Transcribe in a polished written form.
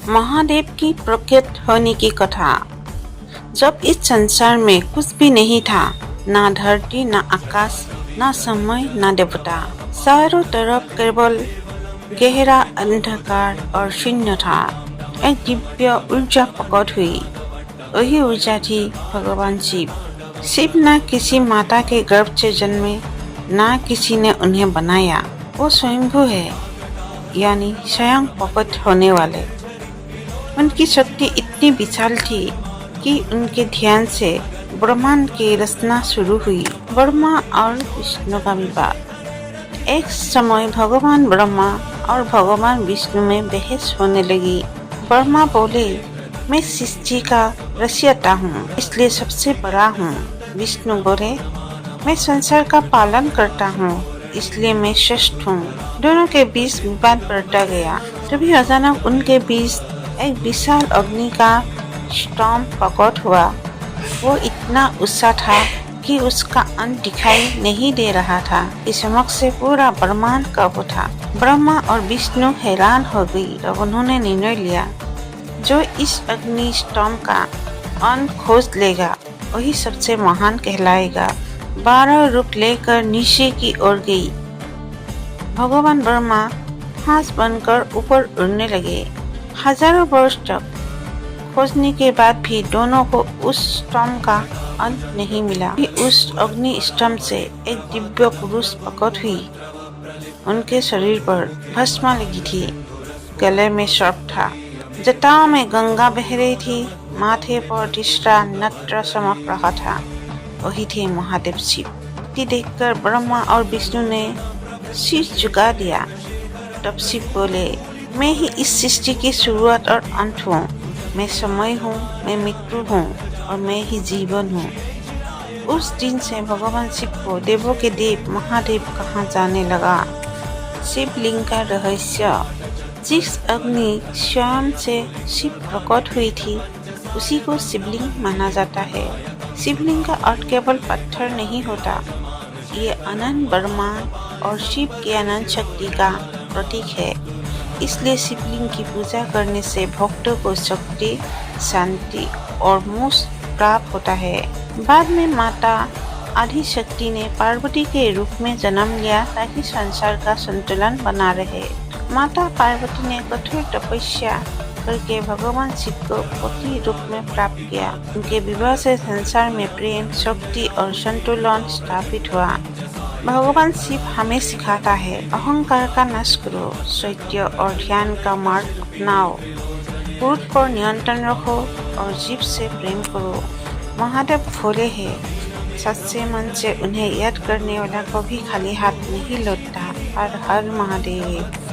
महादेव की प्रकट होने की कथा। जब इस संसार में कुछ भी नहीं था, ना धरती, ना आकाश, ना समय, ना देवता, चारों तरफ केवल गहरा अंधकार और शून्य था। एक दिव्य ऊर्जा प्रकट हुई। वही ऊर्जा थी भगवान शिव। शिव न किसी माता के गर्भ से जन्मे, ना किसी ने उन्हें बनाया। वो स्वयंभू है, यानी स्वयं प्रकट होने वाले। उनकी शक्ति इतनी विशाल थी कि उनके ध्यान से ब्रह्मांड की रचना शुरू हुई। ब्रह्मा और विष्णु का विवाद। एक समय भगवान ब्रह्मा और भगवान विष्णु में बहस होने लगी। ब्रह्मा बोले, मैं सृष्टि का रचयिता हूँ, इसलिए सबसे बड़ा हूँ। विष्णु बोले, मैं संसार का पालन करता हूँ, इसलिए मैं श्रेष्ठ हूँ। दोनों के बीच विवाद बढ़ता गया। तभी अचानक उनके बीच एक विशाल अग्नि का स्टॉर्म प्रकट हुआ। वो इतना उत्साह था कि उसका अंत दिखाई नहीं दे रहा था। इस चमक से पूरा ब्रह्मांड कांप उठा। ब्रह्मा और विष्णु हैरान हो गई। तब उन्होंने निर्णय लिया, जो इस अग्नि स्टॉर्म का अंत खोज लेगा वही सबसे महान कहलाएगा। 12 रूप लेकर नीचे की ओर गई। भगवान ब्रह्मा हाथ बनकर ऊपर उड़ने लगे। हजारों वर्ष तक खोजने के बाद भी दोनों को उस स्टॉर्म का अंत नहीं मिला। उस अग्नि स्टॉर्म से एक दिव्य पुरुष प्रकट हुई। उनके शरीर पर भस्म लगी थी, गले में सर्प था, जटाओं में गंगा बह रही थी, माथे पर तीसरा नत्र चमक रहा था। वही थे महादेव शिव। देखकर ब्रह्मा और विष्णु ने शीश झुका दिया। तब शिव बोले, मैं ही इस सृष्टि की शुरुआत और अंत हूँ। मैं समय हूँ, मैं मृत्यु हूँ और मैं ही जीवन हूँ। उस दिन से भगवान शिव को देवों के देव महादेव कहा जाने लगा। शिवलिंग का रहस्य। जिस अग्नि स्वयं से शिव प्रकट हुई थी, उसी को शिवलिंग माना जाता है। शिवलिंग का अर्थ केवल पत्थर नहीं होता, ये अनंत ब्रह्मांड और शिव की अनंत शक्ति का प्रतीक है। इसलिए शिवलिंग की पूजा करने से भक्तों को शक्ति, शांति और मोक्ष प्राप्त होता है। बाद में माता आदिशक्ति ने पार्वती के रूप में जन्म लिया ताकि संसार का संतुलन बना रहे। माता पार्वती ने कठोर तपस्या करके भगवान शिव को पति रूप में प्राप्त किया। उनके विवाह से संसार में प्रेम, शक्ति और संतुलन स्थापित हुआ। भगवान शिव हमें सिखाता है, अहंकार का नाश करो, सत्य और ध्यान का मार्ग अपनाओ, क्रोध पर नियंत्रण रखो और जीव से प्रेम करो। महादेव भोले हैं, सच्चे मन से उन्हें याद करने वाला कभी खाली हाथ नहीं लौटता। हर हर महादेव।